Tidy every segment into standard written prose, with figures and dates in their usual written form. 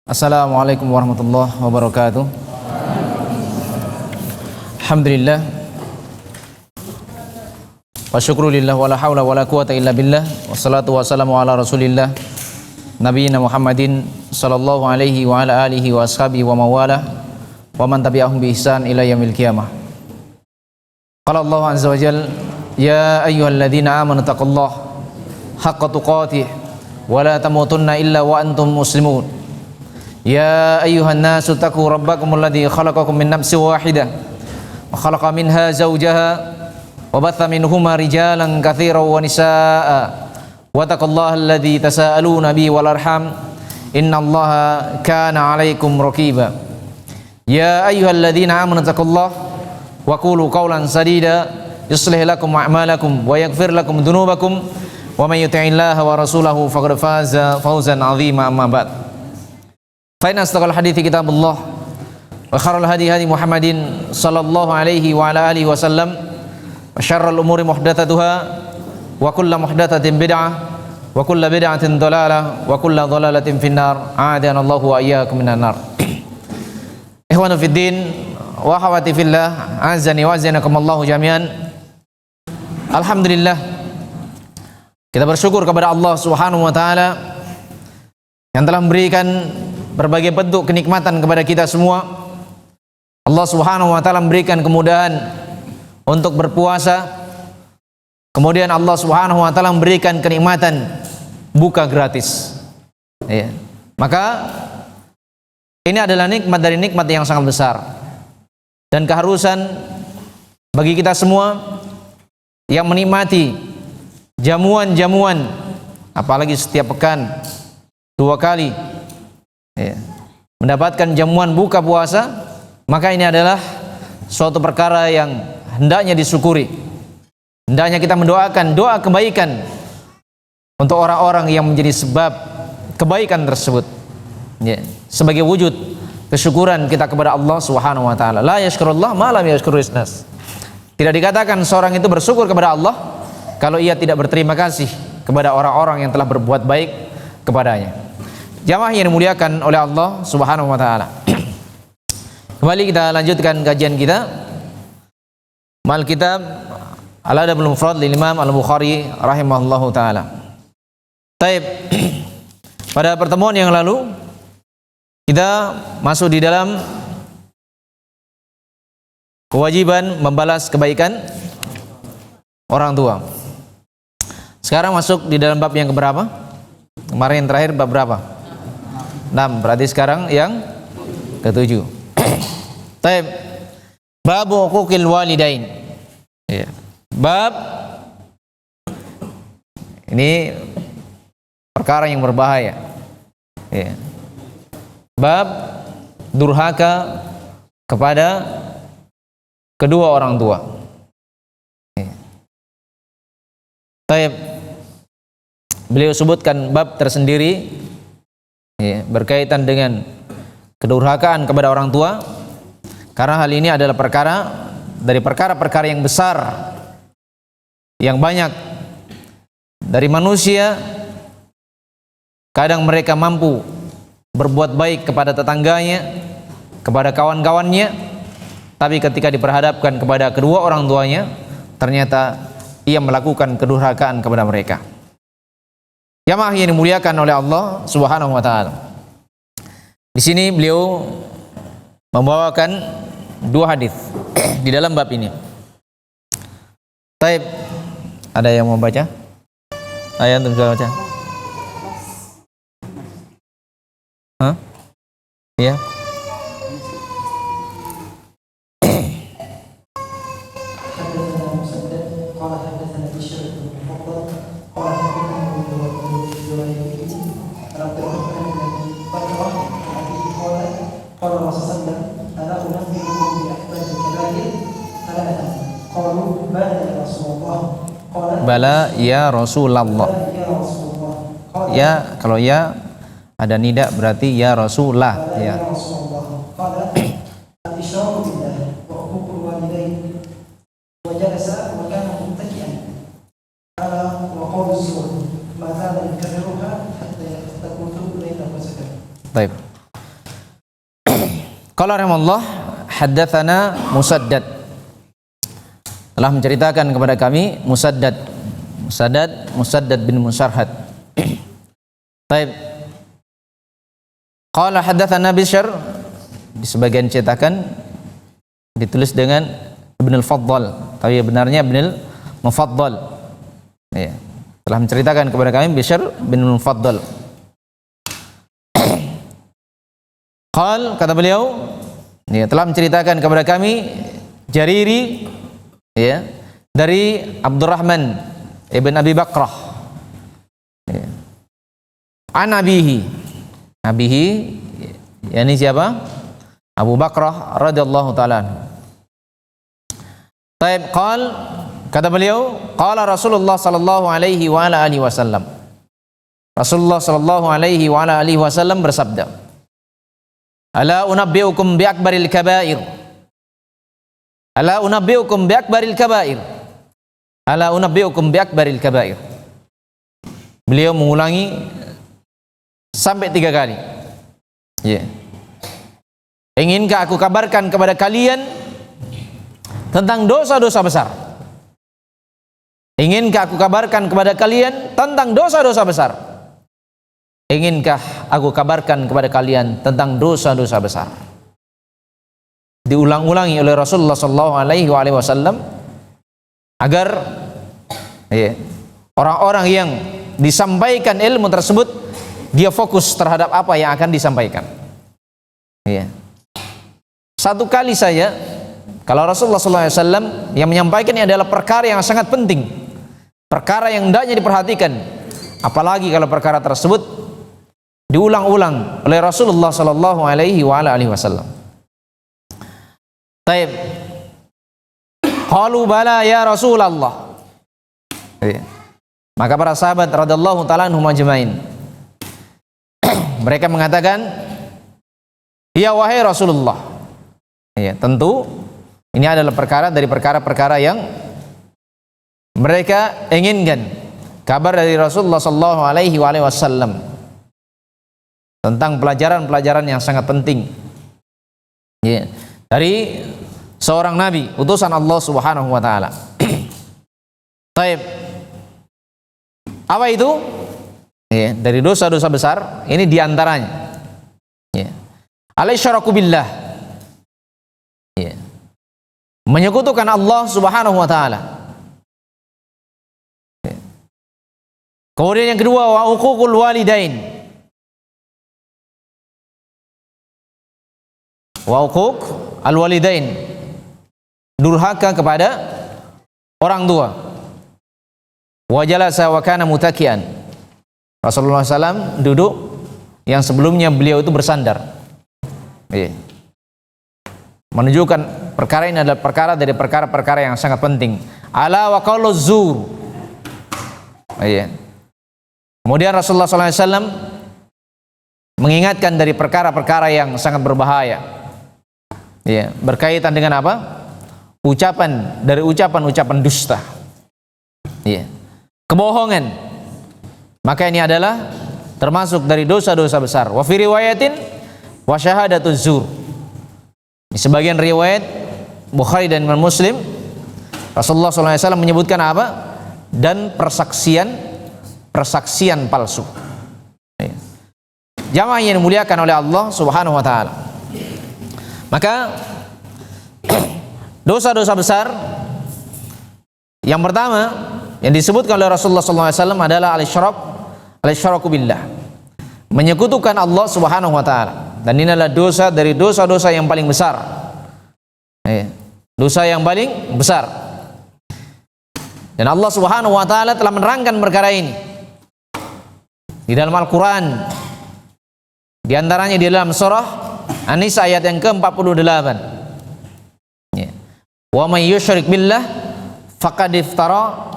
Assalamualaikum warahmatullahi wabarakatuh. Alhamdulillah wa syukrulillah wa la hawla wa la quwata illa billah. Wassalatu wassalamu ala rasulillah Nabiyina Muhammadin sallallahu alaihi wa ala alihi wa ashabihi wa mawala wa man tabi'ahum bi ihsan ila yaumil qiyamah. Qala Allah azza wa jalla, ya ayyuhalladzina amanu taqullaha haqqa tuqatih wa la tamutunna illa wa antum muslimun. Ya ayyuhan nasu taqu rabbakumul ladzi khalaqakum min nafsin wahidah wa khalaqa minha zawjaha wa batha minhuma rijalan katsiran wa nisaa'a wa taqullaha alladzi tasaaluna bihi wal arham innallaha kana 'alaikum raqiba. Ya ayyuhalladzina amanu taqullaha wa qulu qawlan sadida yuslih lakum a'malakum wa yaghfir lakum dhunubakum wa may yuti'illaha wa rasulahu faqad faza fawzan 'azima. Amma ba'd. Fa inna asdaqal hadithi kitabullah wa khairul hadi hadi Muhammadin sallallahu alaihi wa ala alihi wasallam wa syarrul umuri muhdatsatuha wa kullu muhdatsatin bid'ah wa kullu bid'atin dhalalah wa kullu dhalalatin finnar. A'adana Allahu wa iyyakum minan nar. Ikhwanu fid din wa akhwati fillah, azani wa azanakumullahu jami'an. Alhamdulillah, kita bersyukur kepada Allah Subhanahu wa taala yang telah memberikan berbagai bentuk kenikmatan kepada kita semua. Allah Subhanahu wa taala memberikan kemudahan untuk berpuasa. Kemudian Allah Subhanahu wa taala memberikan kenikmatan buka gratis. Ya. Maka ini adalah nikmat dari nikmat yang sangat besar. Dan keharusan bagi kita semua yang menikmati jamuan-jamuan, apalagi setiap pekan 2 kali, ya, mendapatkan jamuan buka puasa, maka ini adalah suatu perkara yang hendaknya disyukuri. Hendaknya kita mendoakan doa kebaikan untuk orang-orang yang menjadi sebab kebaikan tersebut, ya, sebagai wujud kesyukuran kita kepada Allah Subhanahu wa taala. La yashkurullah ma lam yashkurus nas. Tidak dikatakan seorang itu bersyukur kepada Allah kalau ia tidak berterima kasih kepada orang-orang yang telah berbuat baik kepadanya. Jamaah yang dimuliakan oleh Allah Subhanahu wa taala. Kembali kita lanjutkan kajian kita mal kitab Al-Adabul Mufrad lil Imam Al-Bukhari rahimahullahu taala. Baik. Pada pertemuan yang lalu kita masuk di dalam kewajiban membalas kebaikan orang tua. Sekarang masuk di dalam bab yang keberapa? Kemarin yang terakhir bab berapa? 6, berarti sekarang yang ke-7. Baik. Bab uquqil walidain. Ya. Bab ini perkara yang berbahaya. Ya. Bab durhaka kepada kedua orang tua. Ya. Baik. Beliau sebutkan bab tersendiri, ya, berkaitan dengan kedurhakaan kepada orang tua, karena hal ini adalah perkara dari perkara-perkara yang besar yang banyak dari manusia. Kadang mereka mampu berbuat baik kepada tetangganya, kepada kawan-kawannya, tapi ketika diperhadapkan kepada kedua orang tuanya, ternyata ia melakukan kedurhakaan kepada mereka. Jamaah yang dimuliakan oleh Allah Subhanahu wa taala. Di sini beliau membawakan 2 hadis di dalam bab ini. Baik, ada yang mau baca? Ayo antum bisa baca. Hah? Iya. Bala ya Rasulullah. Ya, kalau ya ada nida berarti ya Rasulullah, ya. Baik. Qala rahimahullah, haddatsana Musaddad, telah menceritakan kepada kami Musaddad bin Musarhad. Baik. Qala haddatsana Bishr, di sebagian cetakan ditulis dengan Ibnul Faddal, tapi benarnya Ibnul Mufaddal. Ya. Telah menceritakan kepada kami Bishr bin Mufaddal. Qal, kata beliau, ya, telah menceritakan kepada kami Jariri, ya, dari Abdurrahman ibn Abi Bakrah, ya. An abihi, yakni siapa? Abu Bakrah radhiyallahu taala. Taib, qal, kata beliau, qala Rasulullah sallallahu alaihi wa ala alihi wasallam. Rasulullah sallallahu alaihi wa ala alihi wasallam bersabda, ala unabbiukum bi akbaril kabair, ala unabbiukum bi akbaril kabair, ala unabbiukum bi akbaril kabair. Beliau mengulangi sampai 3 kali. Ya. Inginkah aku kabarkan kepada kalian tentang dosa-dosa besar? Inginkah aku kabarkan kepada kalian tentang dosa-dosa besar? Inginkah aku kabarkan kepada kalian tentang dosa-dosa besar? Diulang-ulangi oleh Rasulullah sallallahu alaihi wasallam agar, ya, orang-orang yang disampaikan ilmu tersebut dia fokus terhadap apa yang akan disampaikan. Ya. Satu kali saja, kalau Rasulullah sallallahu alaihi wasallam yang menyampaikan ini adalah perkara yang sangat penting, perkara yang hendaknya diperhatikan, apalagi kalau perkara tersebut diulang-ulang oleh Rasulullah sallallahu alaihi wasallam. Taib. Qalu bala ya Rasulullah. Maka para sahabat radhiyallahu taala anhum ajmain, mereka mengatakan, ya wahai Rasulullah. Ya, tentu ini adalah perkara dari perkara-perkara yang mereka inginkan kabar dari Rasulullah sallallahu alaihi wasallam tentang pelajaran-pelajaran yang sangat penting, ya, dari seorang nabi, utusan Allah Subhanahu wa taala. Taib. Apa itu? Ya, dari dosa-dosa besar, ini diantaranya, ya, al-isyraku billah, ya, menyekutukan Allah Subhanahu wa taala. Ya. Kemudian yang kedua, wa uququl walidain, wa uquq al-walidain, durhaka kepada orang tua. Wa jalasa wa kana mutakian, Rasulullah SAW duduk yang sebelumnya beliau itu bersandar. Ya. Menunjukkan perkara ini adalah perkara dari perkara-perkara yang sangat penting. Ala wa qaulu zur. Ya. Kemudian Rasulullah SAW mengingatkan dari perkara-perkara yang sangat berbahaya, ya, berkaitan dengan apa? Ucapan-ucapan dusta, ya, kebohongan. Maka ini adalah termasuk dari dosa-dosa besar. Wa fi riwayatin wa syahadatuz zur. Di sebagian riwayat Bukhari dan Imam Muslim, Rasulullah SAW menyebutkan apa? Dan persaksian palsu. Ya. Jamaah yang dimuliakan oleh Allah Subhanahu wa taala. Maka dosa-dosa besar yang pertama yang disebutkan oleh Rasulullah SAW adalah al-isyraku billah, menyekutukan Allah Subhanahu wa taala. Dan ini adalah dosa dari dosa-dosa yang paling besar, dosa yang paling besar. Dan Allah Subhanahu wa taala telah menerangkan perkara ini di dalam Al-Quran, di antaranya di dalam surah An-Nisa ayat yang ke-48. Ya. Wa may yusyrik billah faqad iftara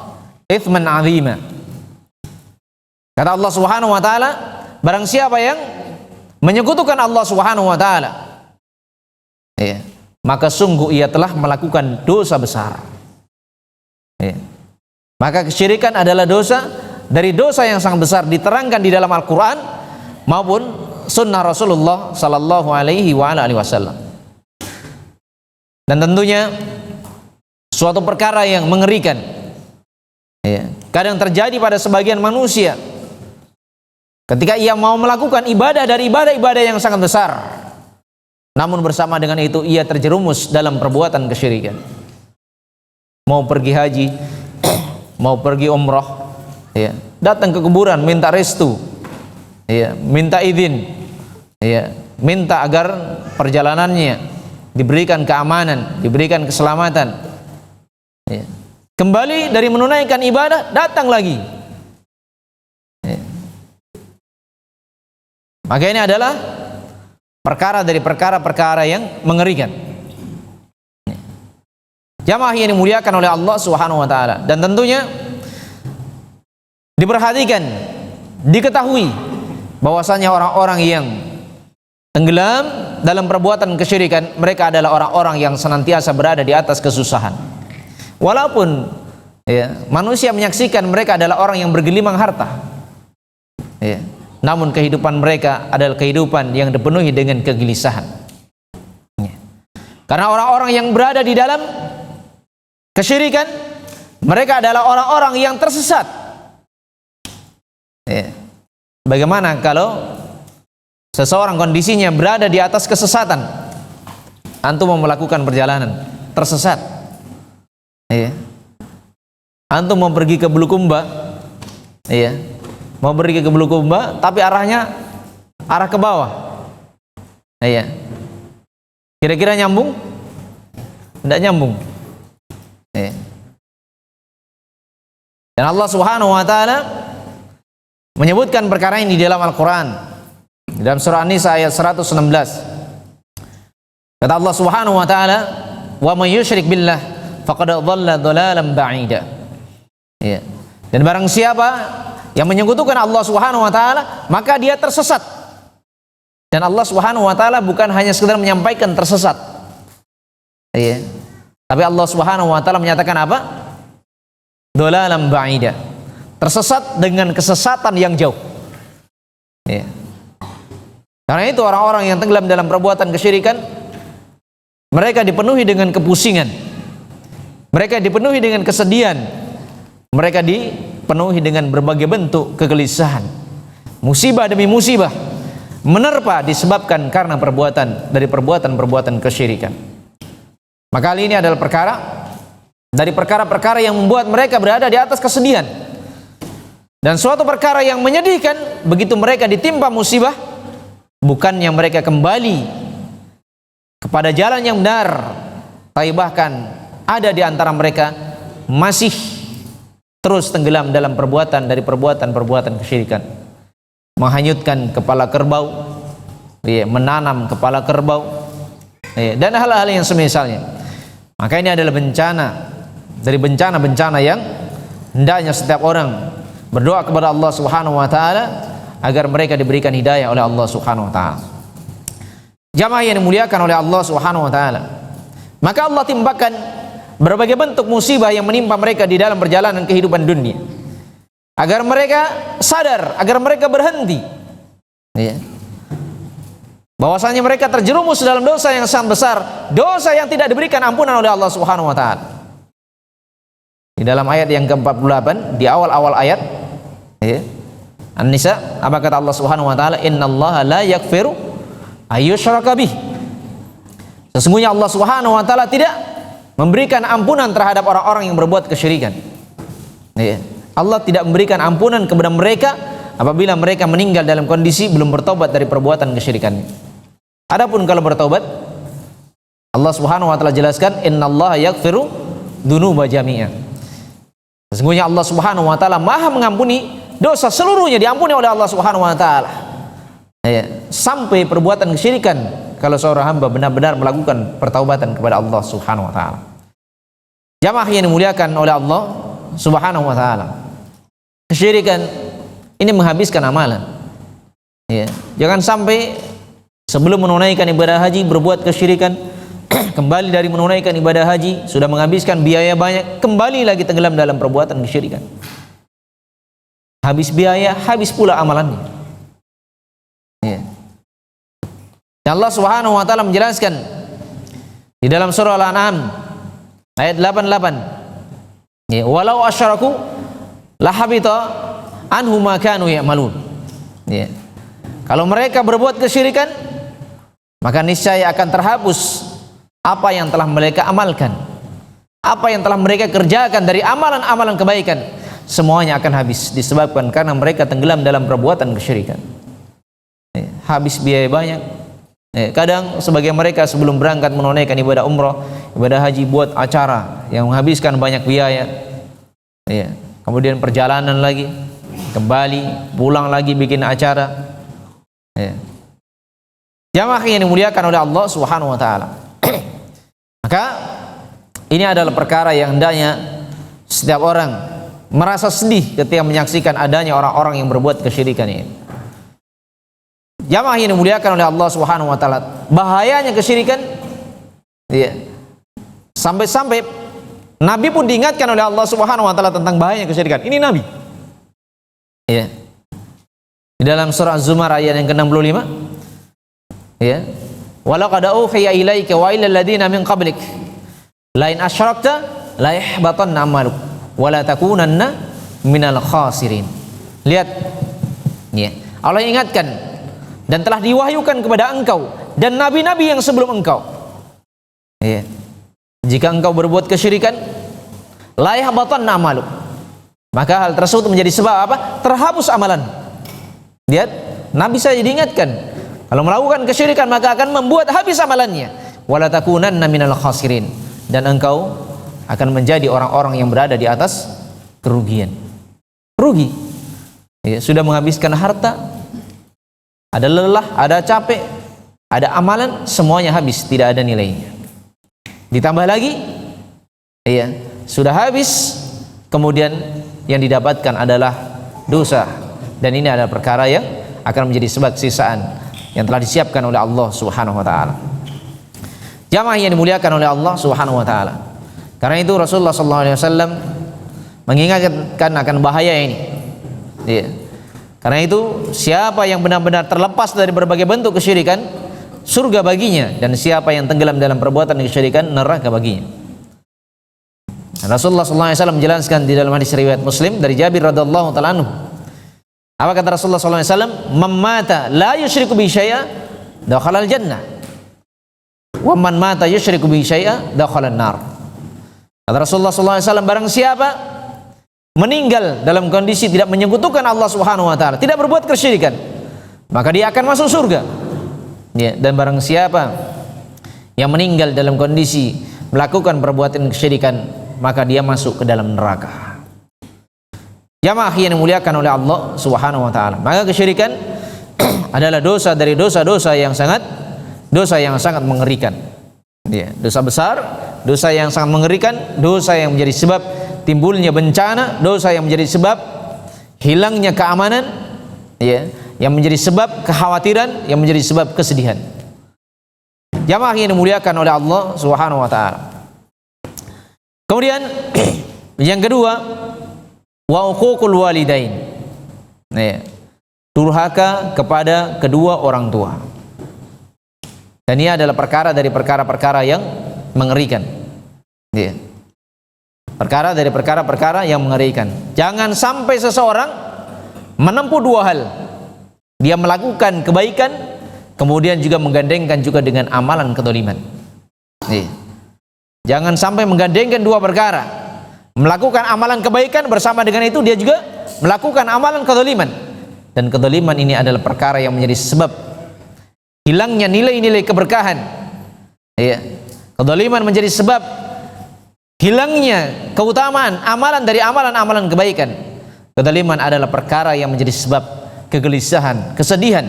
itsman 'azima. Kata Allah Subhanahu wa taala, barang siapa yang menyekutukan Allah Subhanahu wa taala, ya, maka sungguh ia telah melakukan dosa besar. Ya. Maka kesyirikan adalah dosa dari dosa yang sangat besar, diterangkan di dalam Al-Quran maupun sunnah Rasulullah sallallahu alaihi wasallam. Dan tentunya suatu perkara yang mengerikan, ya, kadang terjadi pada sebagian manusia ketika ia mau melakukan ibadah dari ibadah-ibadah yang sangat besar, namun bersama dengan itu ia terjerumus dalam perbuatan kesyirikan. Mau pergi haji, mau pergi umrah, ya, datang ke kuburan minta restu, ya, minta izin, ya, minta agar perjalanannya diberikan keamanan, diberikan keselamatan, ya. Kembali dari menunaikan ibadah, datang lagi, ya. Maka ini adalah perkara dari perkara-perkara yang mengerikan, ya. Jamaah yang dimuliakan oleh Allah Subhanahu wa taala, dan tentunya diperhatikan, diketahui bahwasanya orang-orang yang tenggelam dalam perbuatan kesyirikan, mereka adalah orang-orang yang senantiasa berada di atas kesusahan. Walaupun, ya, manusia menyaksikan mereka adalah orang yang bergelimang harta, ya, namun kehidupan mereka adalah kehidupan yang dipenuhi dengan kegelisahan, ya. Karena orang-orang yang berada di dalam kesyirikan, mereka adalah orang-orang yang tersesat, ya. Bagaimana kalau seseorang kondisinya berada di atas kesesatan, antum mau melakukan perjalanan tersesat, ya. Antum mau pergi ke Bulukumba, ya, mau pergi ke Bulukumba tapi arahnya arah ke bawah, ya. Kira-kira nyambung? Tidak nyambung, ya. Dan Allah Subhanahu wa taala menyebutkan perkara ini di dalam Al-Quran, dalam surah An-Nisa ayat 116. Kata Allah Subhanahu wa taala, "Wa may yusyrik billah faqad dhalla dhalalan ba'ida." Ya. Dan barang siapa yang menyekutukan Allah Subhanahu wa taala, maka dia tersesat. Dan Allah Subhanahu wa taala bukan hanya sekedar menyampaikan tersesat, ya. Tapi Allah Subhanahu wa taala menyatakan apa? Dhalalan ba'ida. Tersesat dengan kesesatan yang jauh, ya. Karena itu orang-orang yang tenggelam dalam perbuatan kesyirikan, mereka dipenuhi dengan kepusingan, mereka dipenuhi dengan kesedihan, mereka dipenuhi dengan berbagai bentuk kegelisahan. Musibah demi musibah menerpa disebabkan karena perbuatan kesyirikan. Maka hal ini adalah perkara dari perkara-perkara yang membuat mereka berada di atas kesedihan, dan suatu perkara yang menyedihkan begitu mereka ditimpa musibah, bukannya mereka kembali kepada jalan yang benar, tapi bahkan ada di antara mereka masih terus tenggelam dalam perbuatan kesyirikan, menghanyutkan kepala kerbau, ya, menanam kepala kerbau, ya, dan hal-hal yang semisalnya. Maka ini adalah bencana dari bencana-bencana yang hendaknya setiap orang berdoa kepada Allah Subhanahu wa taala agar mereka diberikan hidayah oleh Allah Subhanahu wa taala. Jamaah yang dimuliakan oleh Allah Subhanahu wa taala, maka Allah timpakan berbagai bentuk musibah yang menimpa mereka di dalam perjalanan kehidupan dunia, agar mereka sadar, agar mereka berhenti, ya, bahwasanya mereka terjerumus dalam dosa yang sangat besar, dosa yang tidak diberikan ampunan oleh Allah Subhanahu wa taala. Di dalam ayat yang ke-48, di awal-awal ayat, ya, An-Nisa, apa kata Allah Subhanahu wa taala? Innallaha la yaghfiru ayyushraka bih. Sesungguhnya Allah Subhanahu wa taala tidak memberikan ampunan terhadap orang-orang yang berbuat kesyirikan. Ya. Allah tidak memberikan ampunan kepada mereka apabila mereka meninggal dalam kondisi belum bertobat dari perbuatan kesyirikan. Adapun kalau bertobat, Allah Subhanahu wa taala jelaskan innallaha yaghfiru dzunuba jami'a. Sesungguhnya Allah Subhanahu wa taala Maha mengampuni dosa seluruhnya, diampuni oleh Allah Subhanahu wa taala, ya, sampai perbuatan kesyirikan kalau seorang hamba benar-benar melakukan pertaubatan kepada Allah Subhanahu wa taala. Jamaah yang dimuliakan oleh Allah Subhanahu wa taala, kesyirikan ini menghabiskan amalan, ya. Jangan sampai sebelum menunaikan ibadah haji berbuat kesyirikan, kembali dari menunaikan ibadah haji sudah menghabiskan biaya banyak, kembali lagi tenggelam dalam perbuatan kesyirikan. Habis biaya, habis pula amalannya, ya. Dan Allah Subhanahu wa taala menjelaskan Di dalam surah Al-An'am ayat 88. Ya, walau asyaraku lahabita anhum ma kanu ya'malun. Ya. Kalau mereka berbuat kesyirikan, maka niscaya akan terhapus apa yang telah mereka amalkan. Apa yang telah mereka kerjakan dari amalan-amalan kebaikan, semuanya akan habis disebabkan karena mereka tenggelam dalam perbuatan kesyirikan. Ya, habis biaya banyak. Ya, kadang sebagian mereka sebelum berangkat menunaikan ibadah umrah, ibadah haji, buat acara yang menghabiskan banyak biaya. Ya, kemudian perjalanan lagi, kembali, pulang lagi bikin acara. Ya. Jamaah yang dimuliakan oleh Allah Subhanahu wa taala. Maka ini adalah perkara yang hendaknya setiap orang merasa sedih ketika menyaksikan adanya orang-orang yang berbuat kesyirikan ini. Jamaah yang dimuliakan oleh Allah Subhanahu wa taala, bahayanya kesyirikan, ya. Sampai-sampai Nabi pun diingatkan oleh Allah Subhanahu wa taala tentang bahayanya kesyirikan. Ini Nabi. Ya. Di dalam surah Az-Zumar ayat yang ke-65, ya. Walaqad uhiya ilaika wa ilal ladzina min qablik la in asyrakta la yahbatanna amaluk wa la takunanna minal khasirin. Lihat. Ya. Allah ingatkan dan telah diwahyukan kepada engkau dan nabi-nabi yang sebelum engkau. Ya. Jika engkau berbuat kesyirikan, la yahbatanna amaluk, maka hal tersebut menjadi sebab apa? Terhapus amalan. Lihat, Nabi saja diingatkan, kalau melakukan kesyirikan maka akan membuat habis amalannya. Wala takunanna minal khasirin, dan engkau akan menjadi orang-orang yang berada di atas kerugian. Rugi. Ya, sudah menghabiskan harta, ada lelah, ada capek, ada amalan, semuanya habis, tidak ada nilainya. Ditambah lagi, ya, sudah habis, kemudian yang didapatkan adalah dosa. Dan ini adalah perkara yang akan menjadi sebab sisaan yang telah disiapkan oleh Allah Subhanahu wa taala. Jamaah yang dimuliakan oleh Allah Subhanahu wa taala. Karena itu Rasulullah sallallahu alaihi wasallam mengingatkan akan bahaya ini. Ya. Karena itu siapa yang benar-benar terlepas dari berbagai bentuk kesyirikan, surga baginya, dan siapa yang tenggelam dalam perbuatan kesyirikan, neraka baginya. Rasulullah sallallahu alaihi wasallam menjelaskan di dalam hadis riwayat Muslim dari Jabir radhiyallahu taala anhu. Apa kata Rasulullah sallallahu alaihi wasallam? "Man mata la yusyriku bi syai'a dakhala al-jannah. Wa man mata yusyriku bi syai'a dakhala an-nar." Kata Rasulullah sallallahu alaihi wasallam, barang siapa meninggal dalam kondisi tidak menyekutukan Allah Subhanahu wa taala, tidak berbuat kesyirikan, maka dia akan masuk surga. Ya, dan barang siapa yang meninggal dalam kondisi melakukan perbuatan kesyirikan, maka dia masuk ke dalam neraka. Jamaah yang dimuliakan oleh Allah Subhanahu wa taala. Maka kesyirikan adalah dosa dari dosa-dosa yang sangat mengerikan. Ya, dosa besar, dosa yang sangat mengerikan, dosa yang menjadi sebab timbulnya bencana, dosa yang menjadi sebab hilangnya keamanan, ya, yang menjadi sebab kekhawatiran, yang menjadi sebab kesedihan. Jamaah yang dimuliakan oleh Allah Subhanahu wa taala. Kemudian yang kedua, wa uququl walidain. Nah, durhaka kepada kedua orang tua. Dan ini adalah perkara dari perkara-perkara yang mengerikan. Ya. Perkara dari perkara-perkara yang mengerikan. Jangan sampai seseorang menempuh dua hal. Dia melakukan kebaikan, kemudian juga menggandengkan juga dengan amalan kedoliman. Ya. Jangan sampai menggandengkan dua perkara. Melakukan amalan kebaikan, bersama dengan itu dia juga melakukan amalan kedoliman. Dan kedoliman ini adalah perkara yang menjadi sebab hilangnya nilai-nilai keberkahan. Ya. Kedoliman menjadi sebab hilangnya keutamaan amalan dari amalan-amalan kebaikan. Kedoliman adalah perkara yang menjadi sebab kegelisahan, kesedihan.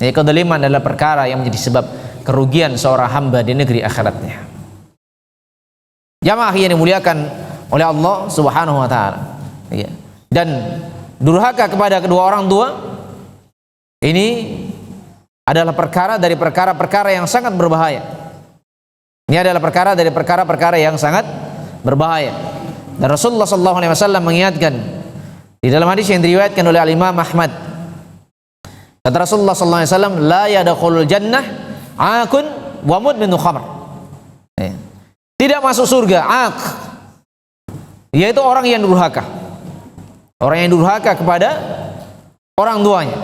Ya, kedoliman adalah perkara yang menjadi sebab kerugian seorang hamba di negeri akhiratnya. Jamaah yang dimuliakan oleh Allah Subhanahu wa taala. Ya. Dan durhaka kepada kedua orang tua ini adalah perkara dari perkara-perkara yang sangat berbahaya. Ini adalah perkara dari perkara-perkara yang sangat berbahaya. Dan Rasulullah sallallahu alaihi wasallam mengingatkan di dalam hadis yang diriwayatkan oleh Al-Imam Ahmad. Kata Rasulullah sallallahu alaihi wasallam, "La yadkhulul jannah 'akun wa mudminu khamr." tidak masuk surga, aq, yaitu orang yang durhaka. Orang yang durhaka kepada orang tuanya.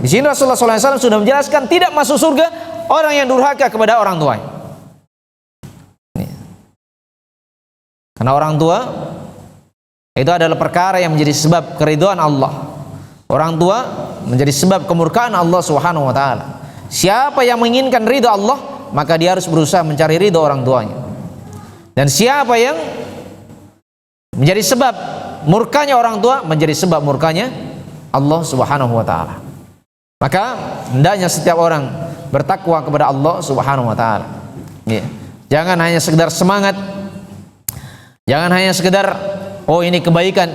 Di sini Rasulullah SAW sudah menjelaskan tidak masuk surga orang yang durhaka kepada orang tuanya. Karena orang tua itu adalah perkara yang menjadi sebab keridhaan Allah. Orang tua menjadi sebab kemurkaan Allah Subhanahu wa taala. Siapa yang menginginkan ridha Allah, maka dia harus berusaha mencari ridha orang tuanya. Dan siapa yang menjadi sebab murkanya orang tua, menjadi sebab murkanya Allah Subhanahu wa taala. Maka hendaknya setiap orang bertakwa kepada Allah Subhanahu wa taala. Jangan hanya sekedar semangat, jangan hanya sekedar oh ini kebaikan,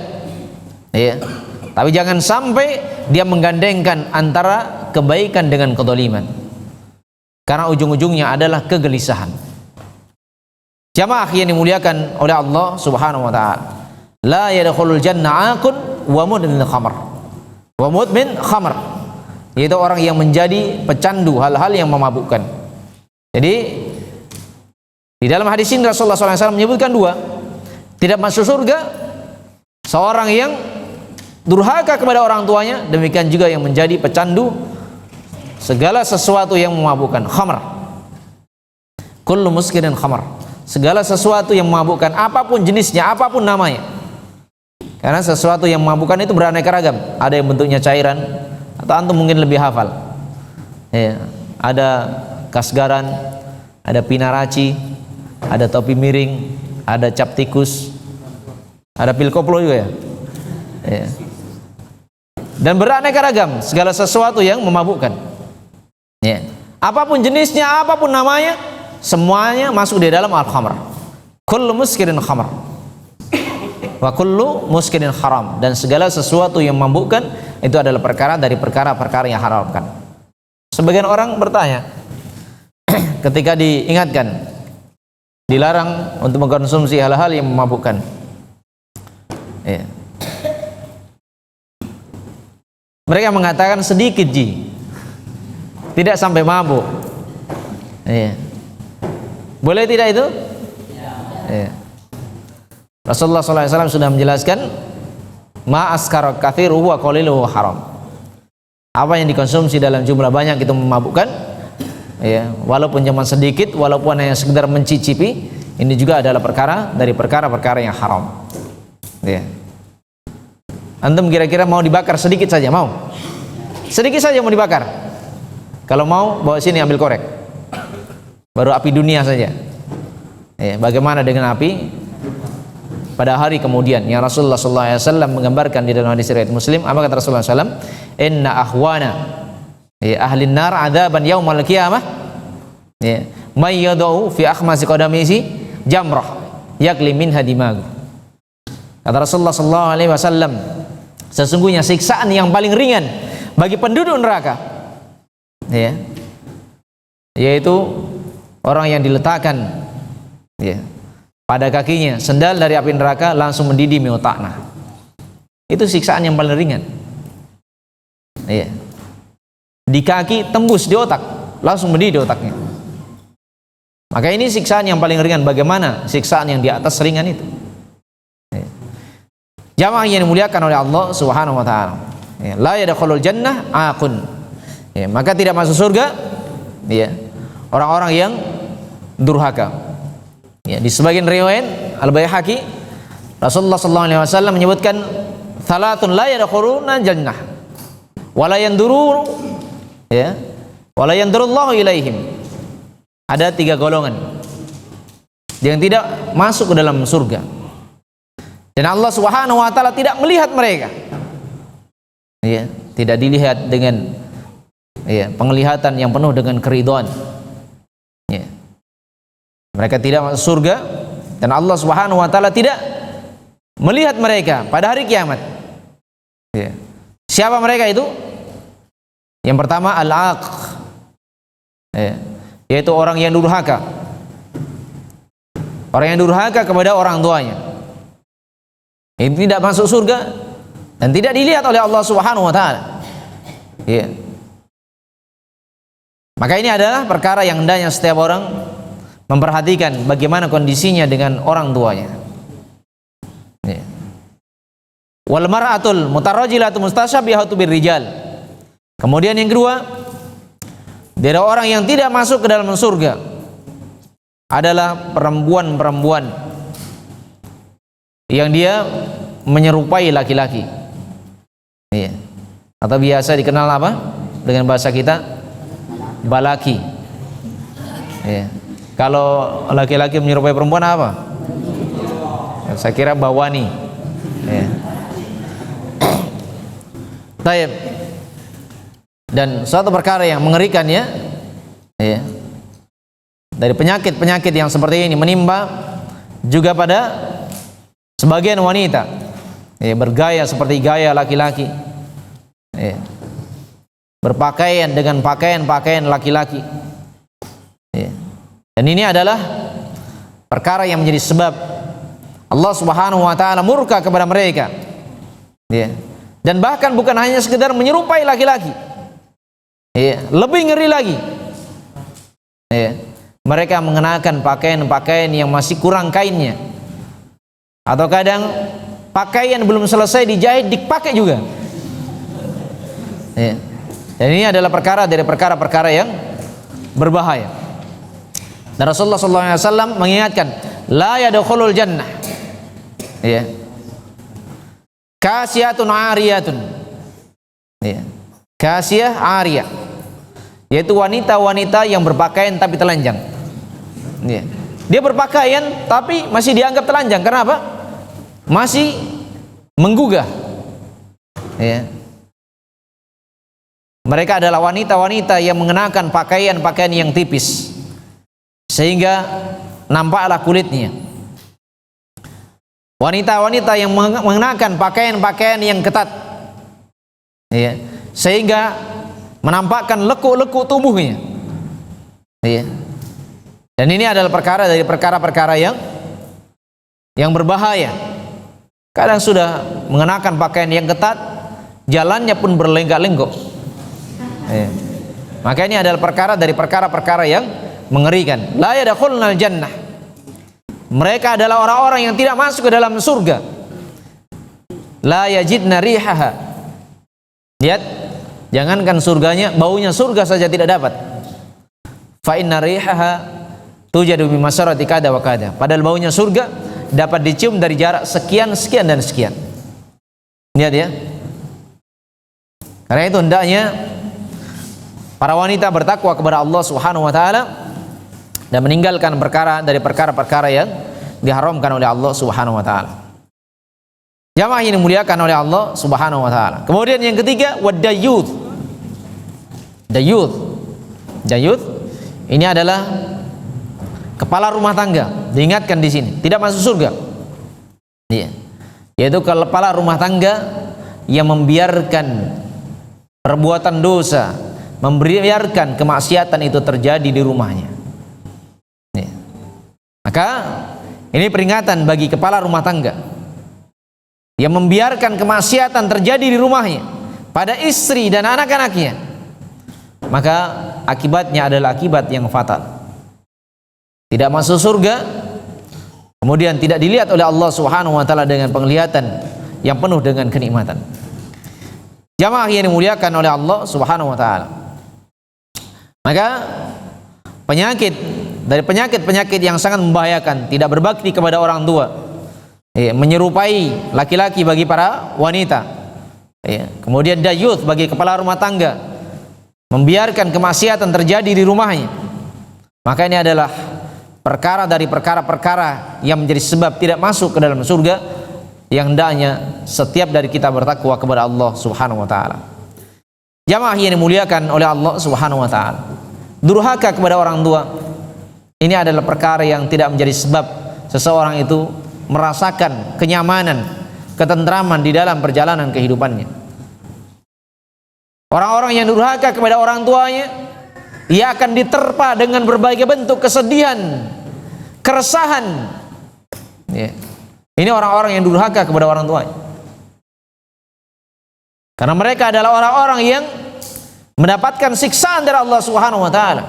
tapi jangan sampai dia menggandengkan antara kebaikan dengan kedzaliman, karena ujung-ujungnya adalah kegelisahan. Jamaah yang dimuliakan oleh Allah Subhanahu wa taala, la yadkhulul jannah aqun wa mudmin khamr. Wa mudmin khamr, yaitu orang yang menjadi pecandu hal-hal yang memabukkan. Jadi di dalam hadis ini Rasulullah SAW menyebutkan dua. Tidak masuk surga seorang yang durhaka kepada orang tuanya, demikian juga yang menjadi pecandu segala sesuatu yang memabukkan. Khamr, kullu muskirin khamr, segala sesuatu yang memabukkan, apapun jenisnya, apapun namanya. Karena sesuatu yang memabukkan itu beraneka ragam. Ada yang bentuknya cairan, atau antum mungkin lebih hafal, ada kasgaran, ada pinaraci, ada topi miring, ada cap tikus, ada pil koplo juga ya. Dan beraneka ragam segala sesuatu yang memabukkan. Apapun jenisnya, apapun namanya, semuanya masuk di dalam al-khamr. Kullu muskirin khamr wa kullu muskirin haram, dan segala sesuatu yang memabukkan itu adalah perkara dari perkara-perkara yang haramkan. Sebagian orang bertanya ketika diingatkan dilarang untuk mengkonsumsi hal-hal yang memabukkan, mereka mengatakan sedikit tidak sampai mabuk. Boleh tidak itu? Rasulullah SAW sudah menjelaskan, ma askara katsiruhu wa qaliluhu haram. Apa yang dikonsumsi dalam jumlah banyak itu memabukkan, walaupun cuma sedikit, walaupun hanya sekedar mencicipi, ini juga adalah perkara dari perkara-perkara yang haram. Antum kira-kira mau dibakar sedikit saja, mau? Sedikit saja mau dibakar? Kalau mau, bawa sini ambil korek, baru api dunia saja. Bagaimana dengan api pada hari kemudian yang Rasulullah SAW menggambarkan di dalam hadis riwayat Muslim? Apa kata Rasulullah SAW? Inna ahwana ahli nar adzaban yaumal qiyamah may yadau fi akhmasi qadamihi jamrah yakli minha dimagu. Kata Rasulullah SAW, sesungguhnya siksaan yang paling ringan bagi penduduk neraka, yaitu orang yang diletakkan pada kakinya sendal dari api neraka langsung mendidih mi otakna. Itu siksaan yang paling ringan. Di kaki tembus di otak, langsung mendidih di otaknya. Maka ini siksaan yang paling ringan. Bagaimana siksaan yang di atas ringan itu? Jamaah yang dimuliakan oleh Allah Subhanahu wa taala. La yadkhulul jannah aqun. Maka tidak masuk surga orang-orang yang durhaka. Di sebagian riwayat Al-Baihaqi, Rasulullah SAW menyebutkan salatun la yadkhuluna jannah wala yanduru wala yandurullahu ilaihim. Ada 3 golongan yang tidak masuk ke dalam surga, dan Allah Subhanahu wa taala tidak melihat mereka. Tidak dilihat dengan penglihatan yang penuh dengan keridhaan. Mereka tidak masuk surga, dan Allah Subhanahu wa taala tidak melihat mereka pada hari kiamat. Siapa mereka itu? Yang pertama al-aq, yaitu orang yang durhaka. Orang yang durhaka kepada orang tuanya. Ini tidak masuk surga dan tidak dilihat oleh Allah Subhanahu wa taala. Maka ini adalah perkara yang hendaknya setiap orang memperhatikan bagaimana kondisinya dengan orang tuanya. Ya. Wal mar'atul mutarajjilatu mustasyabihatu birrijal. Kemudian yang kedua, dari orang yang tidak masuk ke dalam surga adalah perempuan-perempuan yang dia menyerupai laki-laki. Iya. Atau biasa dikenal apa? Dengan bahasa kita balaki. Iya. Kalau laki-laki menyerupai perempuan apa? Saya kira bawani. Iya. Baik. Dan suatu perkara yang mengerikan ya. Iya. Dari penyakit-penyakit yang seperti ini menimpa juga pada sebagian wanita, ya, bergaya seperti gaya laki-laki, ya, berpakaian dengan pakaian-pakaian laki-laki, ya. Dan ini adalah perkara yang menjadi sebab Allah Subhanahu wa taala murka kepada mereka, ya. Dan bahkan bukan hanya sekedar menyerupai laki-laki, ya, lebih ngeri lagi, ya. Mereka mengenakan pakaian-pakaian yang masih kurang kainnya, atau kadang pakaian belum selesai dijahit dipakai juga, ya. Dan ini adalah perkara dari perkara-perkara yang berbahaya. Dan Rasulullah SAW mengingatkan, la yadkhulul jannah, ya, kasiyatun ariyatun, ya, kasiyah ariyah, yaitu wanita-wanita yang berpakaian tapi telanjang. Ya. Dia berpakaian tapi masih dianggap telanjang. Karena apa? Masih menggugah, ya. Mereka adalah wanita-wanita yang mengenakan pakaian-pakaian yang tipis sehingga nampaklah kulitnya. Wanita-wanita yang mengenakan pakaian-pakaian yang ketat, ya, sehingga menampakkan lekuk-lekuk tubuhnya, ya. Dan ini adalah perkara dari perkara-perkara yang berbahaya. Kadang sudah mengenakan pakaian yang ketat, jalannya pun berlenggak-lenggok, ya. Maka ini adalah perkara dari perkara-perkara yang mengerikan. La yadkhulunal jannah, mereka adalah orang-orang yang tidak masuk ke dalam surga. La yajidna rihaha, lihat, jangankan surganya, baunya surga saja tidak dapat. Fa inna rihaha tujadu min masarati kada wa kada. Padahal baunya surga dapat dicium dari jarak sekian, sekian dan sekian. Lihat ya. Karena itu hendaknya para wanita bertakwa kepada Allah Subhanahu wa taala dan meninggalkan perkara dari perkara-perkara yang diharamkan oleh Allah Subhanahu wa taala. Jamaah yang dimuliakan oleh Allah Subhanahu wa taala. Kemudian yang ketiga, wadayuth. Dayuth ini adalah kepala rumah tangga. Diingatkan di sini, tidak masuk surga. Iya. Yaitu kepala rumah tangga yang membiarkan perbuatan dosa, membiarkan kemaksiatan itu terjadi di rumahnya. Iya. Maka ini peringatan bagi kepala rumah tangga yang membiarkan kemaksiatan terjadi di rumahnya pada istri dan anak-anaknya. Maka akibatnya adalah akibat yang fatal. Tidak masuk surga, kemudian tidak dilihat oleh Allah Subhanahu wa taala dengan penglihatan yang penuh dengan kenikmatan. Jamaah yang dimuliakan oleh Allah Subhanahu wa taala. Maka penyakit dari penyakit-penyakit yang sangat membahayakan, tidak berbakti kepada orang tua, menyerupai laki-laki bagi para wanita, kemudian dayuth bagi kepala rumah tangga, membiarkan kemaksiatan terjadi di rumahnya. Maka ini adalah perkara dari perkara-perkara yang menjadi sebab tidak masuk ke dalam surga, yang hendaknya setiap dari kita bertakwa kepada Allah Subhanahu wa taala. Jamaah yang dimuliakan oleh Allah Subhanahu wa taala. Durhaka kepada orang tua ini adalah perkara yang tidak menjadi sebab seseorang itu merasakan kenyamanan, ketentraman di dalam perjalanan kehidupannya. Orang-orang yang durhaka kepada orang tuanya, ia akan diterpa dengan berbagai bentuk kesedihan, keresahan. Ya. Ini orang-orang yang durhaka kepada orang tuanya. Karena mereka adalah orang-orang yang mendapatkan siksaan dari Allah Subhanahu wa taala.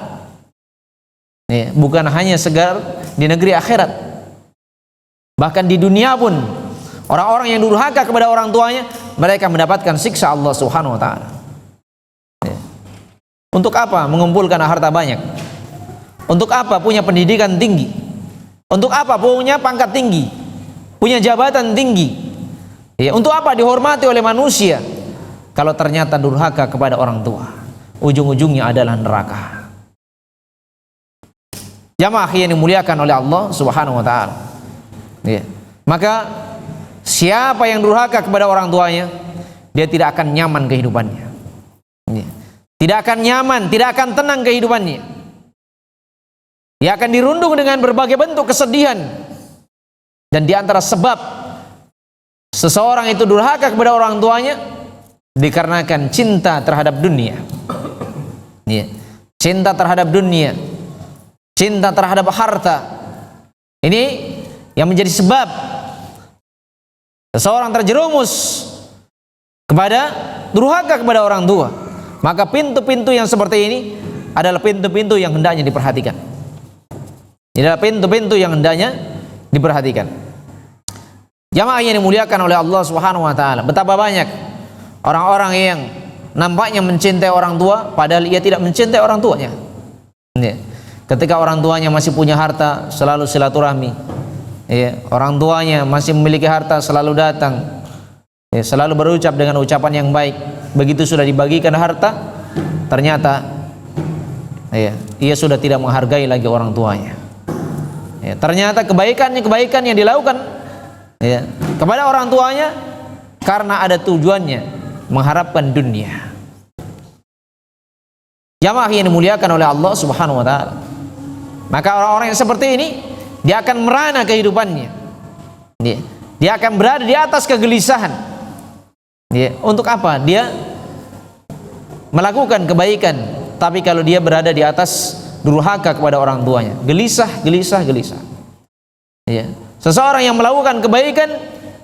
Bukan hanya segar di negeri akhirat, bahkan di dunia pun orang-orang yang durhaka kepada orang tuanya, mereka mendapatkan siksa Allah Subhanahu wa taala. Untuk apa mengumpulkan harta banyak? Untuk apa punya pendidikan tinggi? Untuk apa punya pangkat tinggi? Punya jabatan tinggi? Untuk apa dihormati oleh manusia kalau ternyata durhaka kepada orang tua? Ujung-ujungnya adalah neraka. Jamaah yang dimuliakan oleh Allah Subhanahu wa taala. Maka siapa yang durhaka kepada orang tuanya, dia tidak akan nyaman kehidupannya. Tidak akan nyaman, tidak akan tenang kehidupannya. Dia akan dirundung dengan berbagai bentuk kesedihan. Dan di antara sebab seseorang itu durhaka kepada orang tuanya dikarenakan cinta terhadap dunia. Cinta terhadap dunia, cinta terhadap harta. Ini yang menjadi sebab seseorang terjerumus kepada durhaka kepada orang tua. Maka pintu-pintu yang seperti ini adalah pintu-pintu yang hendaknya diperhatikan. Ini adalah pintu-pintu yang hendaknya diperhatikan. Jamaah yang dimuliakan oleh Allah Subhanahu wa taala, betapa banyak orang-orang yang nampaknya mencintai orang tua padahal ia tidak mencintai orang tuanya. Ketika orang tuanya masih punya harta, selalu silaturahmi. Orang tuanya masih memiliki harta, selalu datang. Selalu berucap dengan ucapan yang baik. Begitu sudah dibagikan harta, ternyata ia sudah tidak menghargai lagi orang tuanya. Ternyata kebaikan yang dilakukan kepada orang tuanya karena ada tujuannya mengharapkan dunia. Jamaah yang dimuliakan oleh Allah Subhanahu wa taala. Maka orang-orang yang seperti ini, dia akan merana kehidupannya. Dia akan berada di atas kegelisahan. Untuk apa? Dia melakukan kebaikan, tapi kalau dia berada di atas durhaka kepada orang tuanya, gelisah. Seseorang yang melakukan kebaikan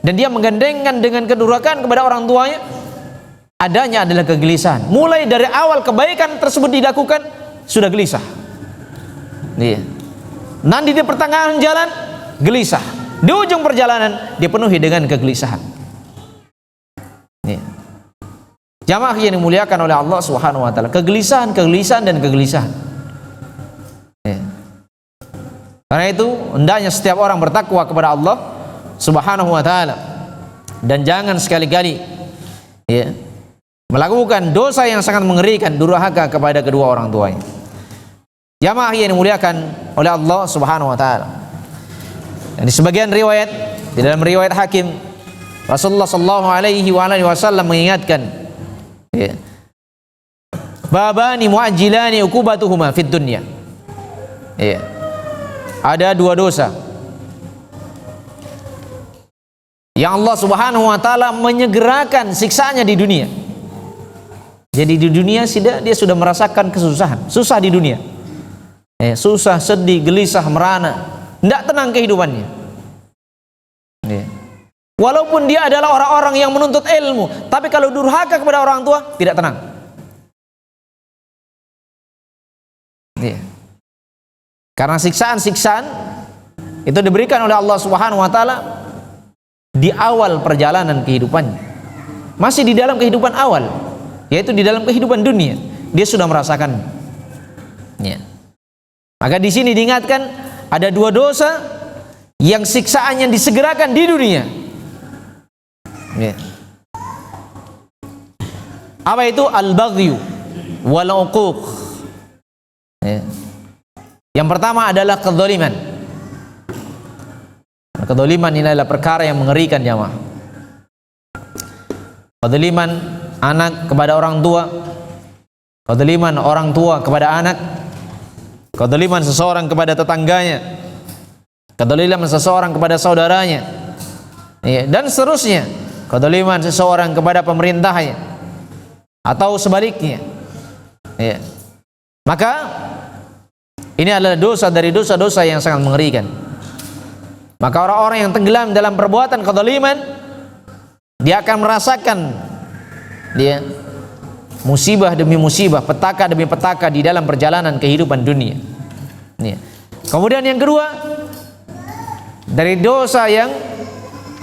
dan dia menggandengkan dengan kedurhakaan kepada orang tuanya, adanya adalah kegelisahan. Mulai dari awal kebaikan tersebut dilakukan sudah gelisah. Nanti di pertengahan jalan gelisah, di ujung perjalanan dipenuhi dengan kegelisahan. Jamaah yang dimuliakan oleh Allah Subhanahu wa taala, kegelisahan dan kegelisahan. Karena itu hendaknya setiap orang bertakwa kepada Allah Subhanahu wa taala dan jangan sekali-kali melakukan dosa yang sangat mengerikan, durhaka kepada kedua orang tuanya. Jamaah yang dimuliakan oleh Allah Subhanahu wa taala. Dan di sebagian riwayat, di dalam riwayat Hakim, Rasulullah sallallahu alaihi wasallam mengingatkan, babani muajjilani uqubatuhuma fid dunya. Ada dua dosa yang Allah Subhanahu wa taala menyegerakan siksaannya di dunia. Jadi di dunia dia sudah merasakan kesusahan, susah di dunia. Susah, sedih, gelisah, merana, tidak tenang kehidupannya. Walaupun dia adalah orang-orang yang menuntut ilmu, tapi kalau durhaka kepada orang tua, tidak tenang. Karena siksaan-siksaan itu diberikan oleh Allah Subhanahu wa taala di awal perjalanan kehidupannya. Masih di dalam kehidupan awal, yaitu di dalam kehidupan dunia, dia sudah merasakan. Maka di sini diingatkan ada dua dosa yang siksaannya disegerakan di dunia. Apa itu? Al-baghyu wal uquq. Yang pertama adalah kedzaliman. Kedzaliman ini adalah perkara yang mengerikan, jamaah. Kedzaliman anak kepada orang tua, kedzaliman orang tua kepada anak, kedzaliman seseorang kepada tetangganya, kedzaliman seseorang kepada saudaranya, dan seterusnya. Kedzaliman seseorang kepada pemerintahnya atau sebaliknya. Maka ini adalah dosa dari dosa-dosa yang sangat mengerikan. Maka orang-orang yang tenggelam dalam perbuatan kedzaliman, dia akan merasakan musibah demi musibah, petaka demi petaka di dalam perjalanan kehidupan dunia. Ya. Kemudian yang kedua, dari dosa yang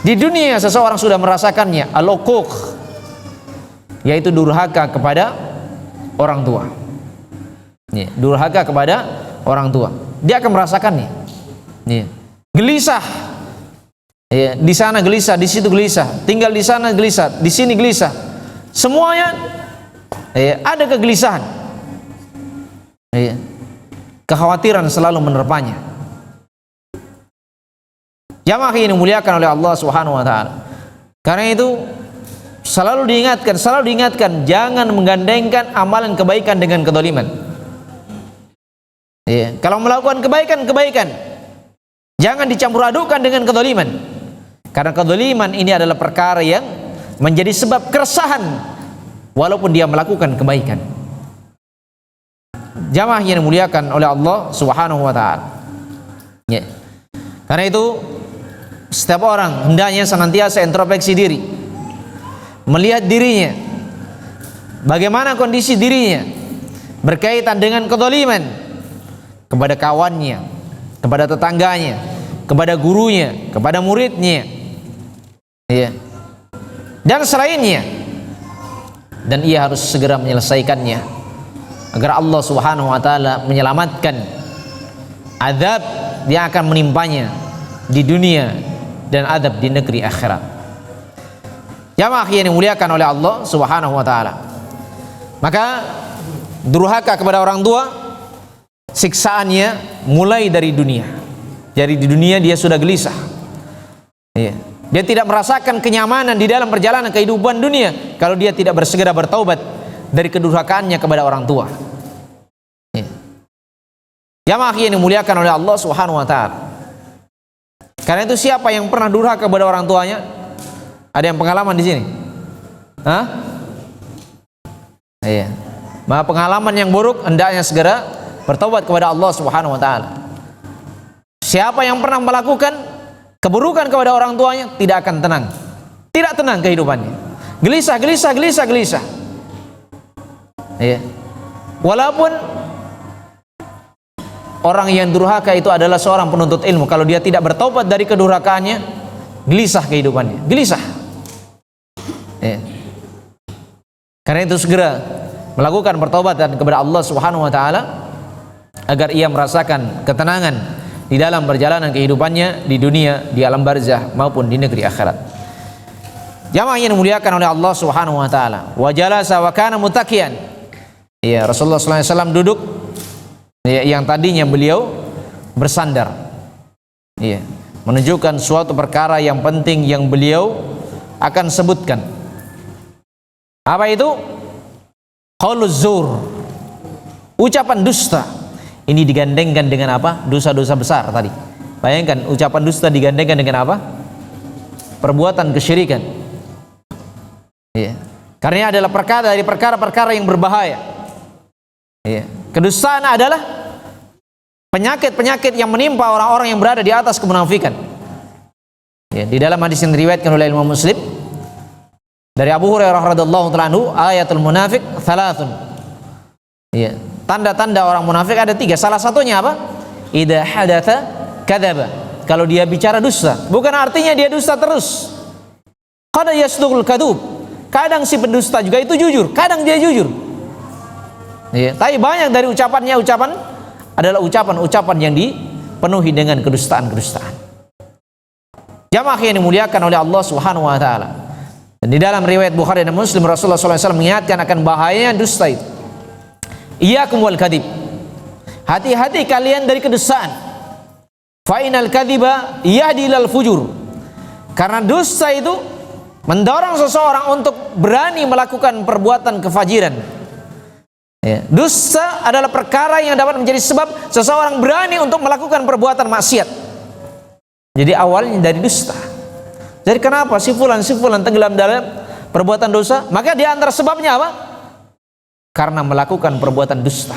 di dunia seseorang sudah merasakannya, al-uquq, yaitu durhaka kepada orang tua. Ya, durhaka kepada orang tua. Dia akan merasakannya. Ya. Gelisah. Ya, di sana gelisah, di situ gelisah, tinggal di sana gelisah, di sini gelisah. Semuanya ada kegelisahan. Ya. Kekhawatiran selalu menerpanya. Jamaah yang dimuliakan oleh Allah Subhanahu wa taala. Karena itu selalu diingatkan jangan menggandengkan amalan kebaikan dengan kedoliman. Ya. Kalau melakukan kebaikan, jangan dicampur adukkan dengan kedoliman. Karena kedoliman ini adalah perkara yang menjadi sebab keresahan walaupun dia melakukan kebaikan. Jamaah yang dimuliakan oleh Allah Subhanahu wa taala. Ya. Karena itu setiap orang hendaknya senantiasa introspeksi diri, melihat dirinya, bagaimana kondisi dirinya berkaitan dengan kezaliman kepada kawannya, kepada tetangganya, kepada gurunya, kepada muridnya, ya, dan selainnya, dan ia harus segera menyelesaikannya agar Allah Subhanahu wa taala menyelamatkan azab yang akan menimpanya di dunia dan azab di negeri akhirat. Jamaah yang dimuliakan oleh Allah Subhanahu wa taala. Maka durhaka kepada orang tua siksaannya mulai dari dunia. Jadi di dunia dia sudah gelisah. Ya. Dia tidak merasakan kenyamanan di dalam perjalanan kehidupan dunia kalau dia tidak bersegera bertaubat dari kedurhakaannya kepada orang tua. Ya. Jamaah yang dimuliakan oleh Allah Subhanahu wa taala. Karena itu siapa yang pernah durhaka kepada orang tuanya? Ada yang pengalaman di sini? Hah? Iya. Maka pengalaman yang buruk hendaknya segera bertobat kepada Allah Subhanahu wa taala. Siapa yang pernah melakukan keburukan kepada orang tuanya tidak akan tenang. Tidak tenang kehidupannya. Gelisah. Iya. Walaupun orang yang durhaka itu adalah seorang penuntut ilmu, kalau dia tidak bertobat dari kedurhakaannya, gelisah kehidupannya, gelisah. Ya. Karena itu segera melakukan pertobatan kepada Allah Subhanahu wa taala agar ia merasakan ketenangan di dalam perjalanan kehidupannya di dunia, di alam barzah maupun di negeri akhirat. Jamaah yang dimuliakan oleh Allah Subhanahu wa taala. Wa jalasa wa kana muttaqiyan. Ya, Rasulullah sallallahu alaihi wasallam duduk yang tadinya beliau bersandar, ya, menunjukkan suatu perkara yang penting yang beliau akan sebutkan. Apa itu? Qauluz zur, ucapan dusta. Ini digandengkan dengan apa? Dosa-dosa besar tadi. Bayangkan ucapan dusta digandengkan dengan apa? Perbuatan kesyirikan. Ya. Karena adalah perkara dari perkara-perkara yang berbahaya. Ya. Kedustaan adalah penyakit-penyakit yang menimpa orang-orang yang berada di atas kemunafikan. Ya, di dalam hadis yang diriwayatkan oleh Imam Muslim dari Abu Hurairah radhiyallahu ta'ala anhu, ayatul munafiq thalathun. Ya, tanda-tanda orang munafik ada 3. Salah satunya apa? Idza hadatsa kadzaba. Kalau dia bicara dusta, bukan artinya dia dusta terus. Qad yasduqul kadzub. Kadang si pendusta juga itu jujur, kadang dia jujur. Ya, tapi banyak dari ucapannya adalah ucapan-ucapan yang dipenuhi dengan kedustaan-kedustaan. Jamaah yang dimuliakan oleh Allah Subhanahu wa taala. Dan di dalam riwayat Bukhari dan Muslim, Rasulullah SAW mengingatkan akan bahayanya dusta itu. Iyyakum wal kadzib. Hati-hati kalian dari kedustaan. Fa inal kadziba yahdi ilal fujur. Karena dusta itu mendorong seseorang untuk berani melakukan perbuatan kefajiran. Ya. Dusta adalah perkara yang dapat menjadi sebab seseorang berani untuk melakukan perbuatan maksiat. Jadi awalnya dari dusta. Jadi kenapa si fulan tenggelam dalam perbuatan dosa? Maka di antara sebabnya apa? Karena melakukan perbuatan dusta.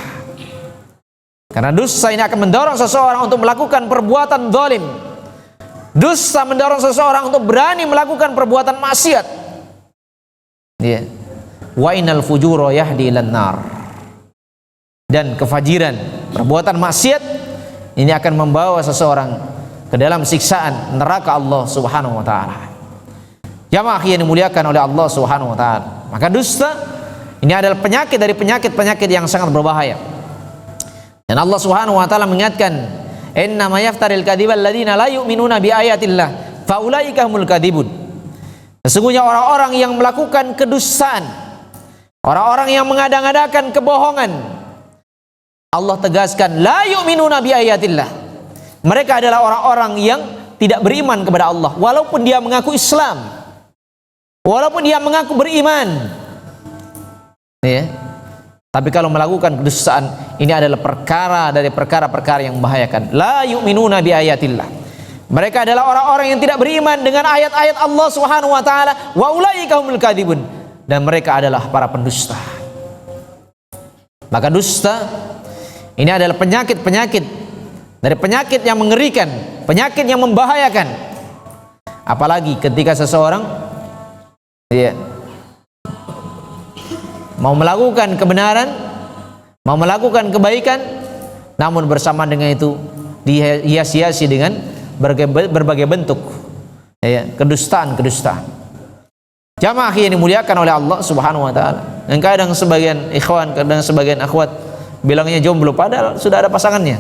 Karena dusta ini akan mendorong seseorang untuk melakukan perbuatan zalim. Dusta mendorong seseorang untuk berani melakukan perbuatan maksiat. Ya. Wa innal fujura yahdi ilan nar. Dan kefajiran, perbuatan maksiat ini akan membawa seseorang ke dalam siksaan neraka Allah Subhanahu wa taala. Jamaah yang dimuliakan oleh Allah Subhanahu wa taala. Maka dusta ini adalah penyakit dari penyakit-penyakit yang sangat berbahaya. Dan Allah Subhanahu wa taala mengingatkan, "Inna ma yaftaril kadhiba alladziina la yu'minuna bi ayatillah, fa ulaika humul kadzibun." Sesungguhnya orang-orang yang melakukan kedustaan, orang-orang yang mengada-ngadakan kebohongan, Allah tegaskan, la yu'minuna bi ayatillah. Mereka adalah orang-orang yang tidak beriman kepada Allah, walaupun dia mengaku Islam, walaupun dia mengaku beriman. Ya. Tapi kalau melakukan kedustaan, ini adalah perkara dari perkara-perkara yang membahayakan. La yu'minuna bi ayatillah. Mereka adalah orang-orang yang tidak beriman dengan ayat-ayat Allah Subhanahu wa taala, wa ulaika humul kadzibun, dan mereka adalah para pendusta. Maka dusta ini adalah penyakit-penyakit dari penyakit yang mengerikan, penyakit yang membahayakan. Apalagi ketika seseorang mau melakukan kebenaran, mau melakukan kebaikan, namun bersama dengan itu dihiasi-hiasi dengan berbagai bentuk kedustaan. Jamaah yang dimuliakan oleh Allah Subhanahu wa taala. Dan kadang sebagian ikhwan, kadang sebagian akhwat bilangnya jomblo padahal sudah ada pasangannya.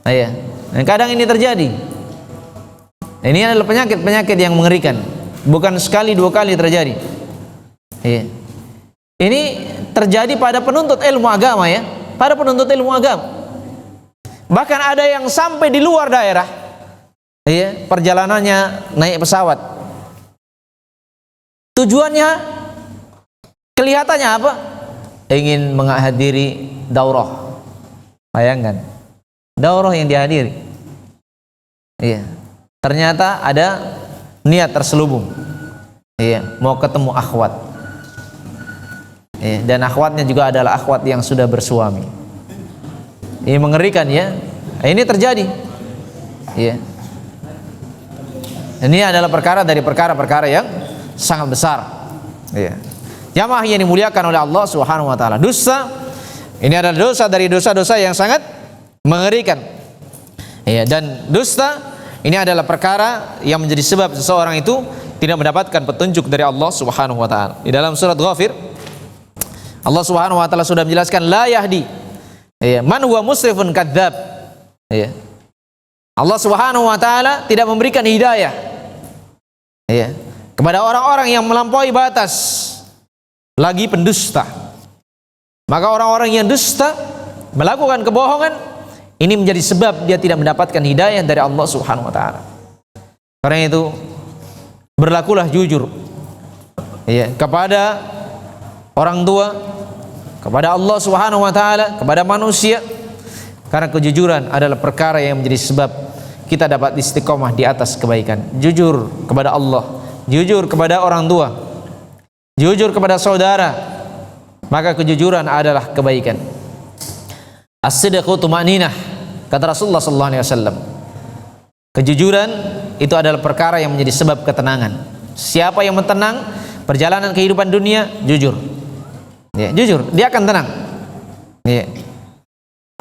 Dan kadang ini terjadi. Ini adalah penyakit-penyakit yang mengerikan. Bukan sekali dua kali terjadi. Ini terjadi pada penuntut ilmu agama pada penuntut ilmu agama. Bahkan ada yang sampai di luar daerah, perjalanannya naik pesawat. Tujuannya kelihatannya apa? Ingin menghadiri daurah. Bayangkan, daurah yang dihadiri. Ternyata ada niat terselubung. Mau ketemu akhwat. Dan akhwatnya juga adalah akhwat yang sudah bersuami. Ini mengerikan Ini terjadi. Ini adalah perkara dari perkara-perkara yang sangat besar. Jamaah yang dimuliakan oleh Allah Subhanahu wa taala. Dosa ini adalah dosa dari dosa-dosa yang sangat mengerikan. Dan dusta ini adalah perkara yang menjadi sebab seseorang itu tidak mendapatkan petunjuk dari Allah Subhanahu wa taala. Di dalam surat Ghafir, Allah Subhanahu wa taala sudah menjelaskan, la yahdi man huwa musrifun kadzdzab. Allah Subhanahu wa taala tidak memberikan hidayah kepada orang-orang yang melampaui batas, lagi pendusta. Maka orang-orang yang dusta, melakukan kebohongan, ini menjadi sebab dia tidak mendapatkan hidayah dari Allah Subhanahu wa taala. Karena itu berlakulah jujur kepada orang tua, kepada Allah Subhanahu wa taala, kepada manusia. Karena kejujuran adalah perkara yang menjadi sebab kita dapat istiqomah di atas kebaikan. Jujur kepada Allah, jujur kepada orang tua, jujur kepada saudara, maka kejujuran adalah kebaikan. As-sidqu tuma'ninah, kata Rasulullah sallallahu alaihi wasallam. Kejujuran itu adalah perkara yang menjadi sebab ketenangan. Siapa yang tenang perjalanan kehidupan dunia, jujur. Jujur, dia akan tenang.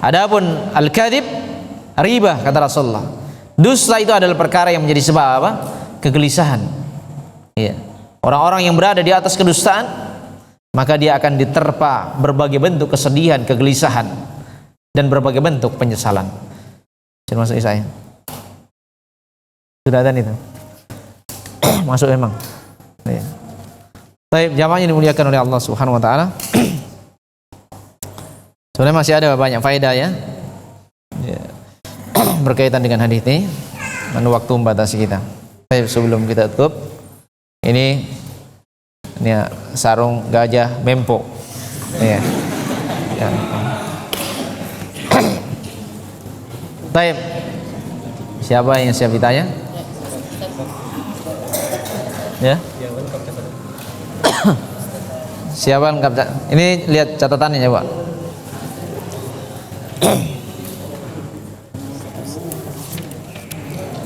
Adapun al-kadzib, riba, kata Rasulullah. Dusta itu adalah perkara yang menjadi sebab apa? Kegelisahan. Orang-orang yang berada di atas kedustaan, maka dia akan diterpa berbagai bentuk kesedihan, kegelisahan, dan berbagai bentuk penyesalan. Jangan masuk saya. Sudah ada itu. Masuk memang. Baik, jamaahnya dimuliakan oleh Allah Subhanahu wa taala. Sebenarnya masih ada banyak faedah berkaitan dengan hadis ini. Dan waktu membatasi kita. Baik, sebelum kita tutup, ini sarung gajah Mempo. Baik. Siapa yang siap ditanya? Siapa lengkap? Ini lihat catatannya ya, Pak.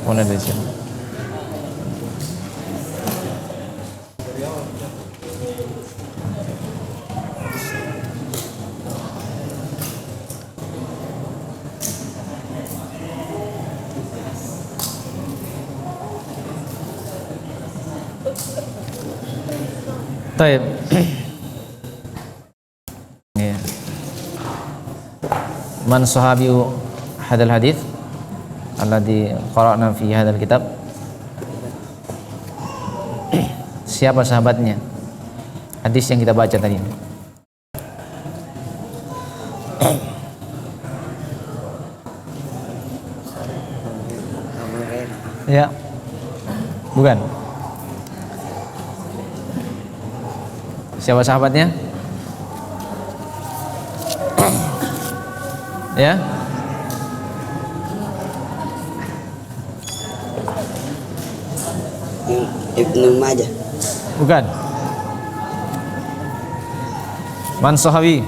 Mana di sini? Baik. Ya. Man sahabiyu hadal hadits alladhi qara'na fi hadal kitab. Siapa sahabatnya hadis yang kita baca tadi? Ya. Bukan. Siapa sahabatnya? Ya. Ibnu Majah. Bukan. Man sahabi.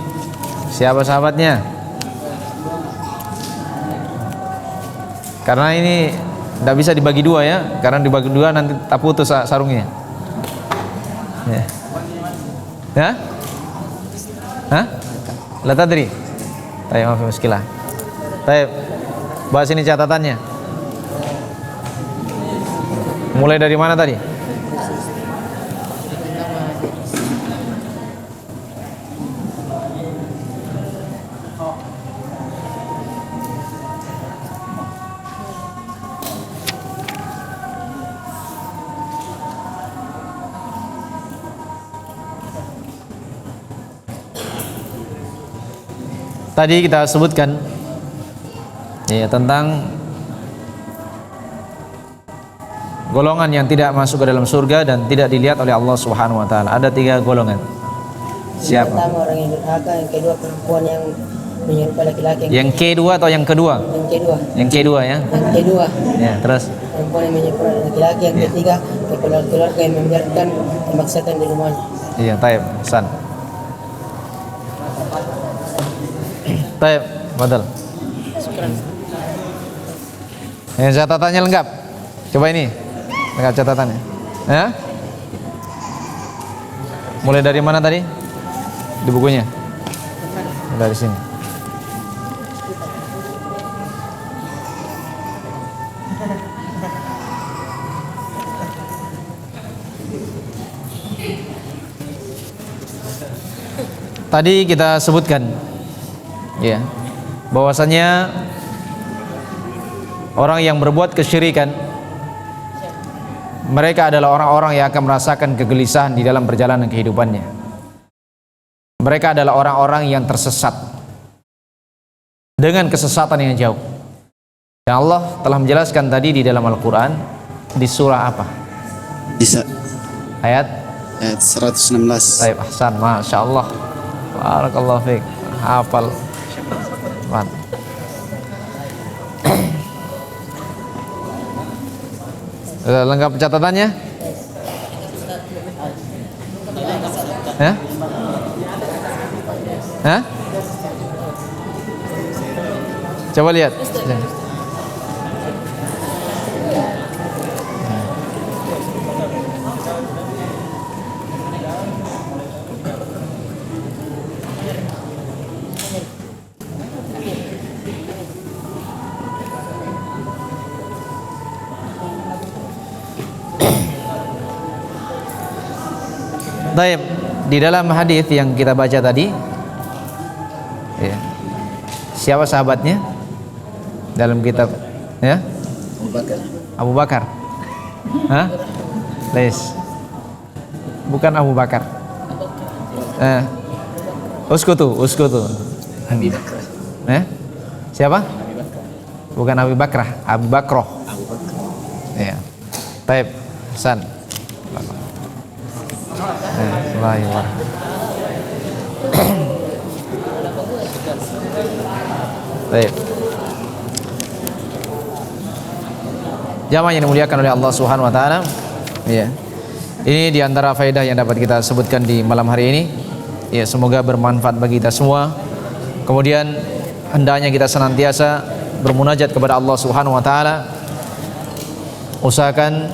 Siapa sahabatnya? Karena ini tidak bisa dibagi dua ya, karena dibagi dua nanti tak putus sarungnya. Ya. Ya? Hah? La tadri. Baik, maaf muskilah. Baik. Bahas ini catatannya. Mulai dari mana tadi? Tadi kita sebutkan ya tentang golongan yang tidak masuk ke dalam surga dan tidak dilihat oleh Allah Subhanahu wa taala. Ada 3 golongan. Siapa? Yang pertama orang yang durhaka, yang kedua perempuan yang menyerupai laki-laki. Yang kedua atau yang kedua? Yang kedua. Yang kedua ya. Yang kedua. Ya, terus Perempuan yang menyerupai laki-laki. Yang ketiga keluarga yang membiarkan kemaksiatan di rumahnya. iya, taib, Hasan. Taib, badal. Yang catatannya lengkap. Coba ini. Lengkap catatannya. Ya? Mulai dari mana tadi? Di bukunya. Dari sini. Tadi kita sebutkan ya, bahwasanya orang yang berbuat kesyirikan mereka adalah orang-orang yang akan merasakan kegelisahan di dalam perjalanan kehidupannya. Mereka adalah orang-orang yang tersesat dengan kesesatan yang jauh. Dan Allah telah menjelaskan tadi di dalam Al-Quran di surah apa? Ayat 116. Baik, ahsan, masya Allah, barakallahu fiik, hafal. Sudah lengkap catatannya? Ya? Hah? Coba lihat. Baik, di dalam hadis yang kita baca tadi, ya, siapa sahabatnya dalam kitab? Ya, Abu Bakar. Hah? Les. Bukan Abu Bakar. Uskutu. Siapa? Bukan Abu Bakrah, Abu Bakroh. Ya. Baik, Hasan. Baik. Jamaah yang dimuliakan oleh Allah Subhanahu wa taala. Ya. Ini diantara faedah yang dapat kita sebutkan di malam hari ini. Ya, semoga bermanfaat bagi kita semua. Kemudian hendaknya kita senantiasa bermunajat kepada Allah Subhanahu wa taala. Usahakan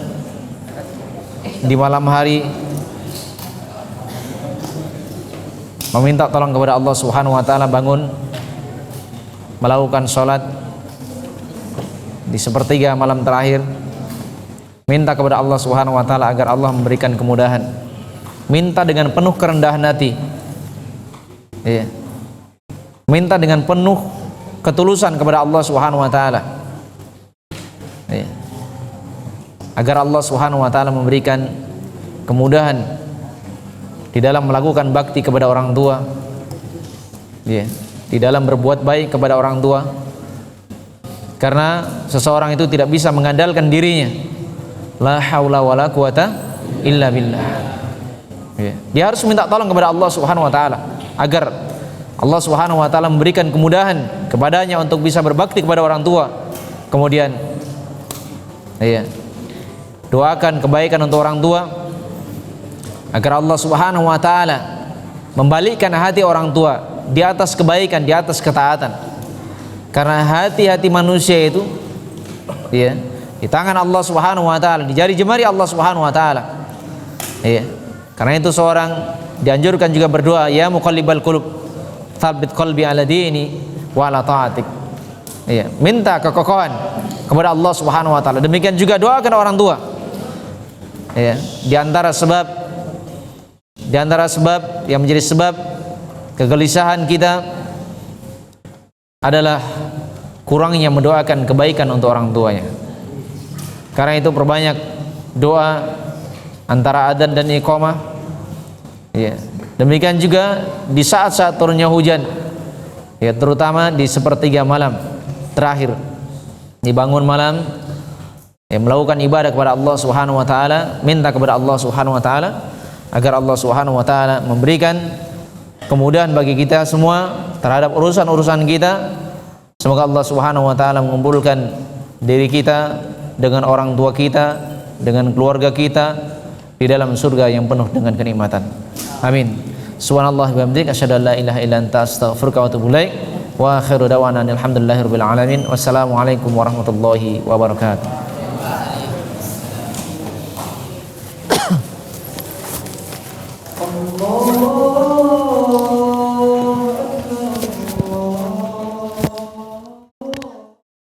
di malam hari meminta tolong kepada Allah Subhanahu wa taala, bangun melakukan sholat di sepertiga malam terakhir, minta kepada Allah Subhanahu wa taala agar Allah memberikan kemudahan minta dengan penuh kerendahan hati. Ya. Minta dengan penuh ketulusan kepada Allah Subhanahu wa taala. Ya. Agar Allah Subhanahu wa taala memberikan kemudahan di dalam melakukan bakti kepada orang tua. Ya. Di dalam berbuat baik kepada orang tua. Karena seseorang itu tidak bisa mengandalkan dirinya. La haula wala quwata illa billah. Ya. Dia harus minta tolong kepada Allah Subhanahu wa taala agar Allah Subhanahu wa taala memberikan kemudahan kepadanya untuk bisa berbakti kepada orang tua. Kemudian ya, doakan kebaikan untuk orang tua agar Allah Subhanahu wa taala membalikkan hati orang tua di atas kebaikan, di atas ketaatan. Karena hati-hati manusia itu ya, di tangan Allah Subhanahu wa taala, di jari jemari Allah Subhanahu wa taala. Ya. Karena itu seorang dianjurkan juga berdoa, ya muqallibal qulub, tsabbit qalbi ala dini wa ala ta'atik. Ya, minta kekokohan kepada Allah Subhanahu wa taala. Demikian juga doakan orang tua. Ya, di antara sebab yang menjadi sebab kegelisahan kita adalah kurangnya mendoakan kebaikan untuk orang tuanya. Karena itu perbanyak doa antara adzan dan iqamah. Ya. Demikian juga di saat-saat turunnya hujan. Ya, terutama di sepertiga malam terakhir. Dibangun malam, ya, melakukan ibadah kepada Allah Subhanahu wa taala, minta kepada Allah Subhanahu wa taala agar Allah Subhanahu wa taala memberikan kemudahan bagi kita semua terhadap urusan-urusan kita. Semoga Allah Subhanahu wa taala mengumpulkan diri kita dengan orang tua kita, dengan keluarga kita di dalam surga yang penuh dengan kenikmatan. Amin. Subhanallah wa bihamdihi asyhadu an la ilaha illa anta astaghfiruka wa atubu ilaik. Wa akhiru da'wana alhamdulillahirabbil alamin. Wassalamualaikum warahmatullahi wabarakatuh.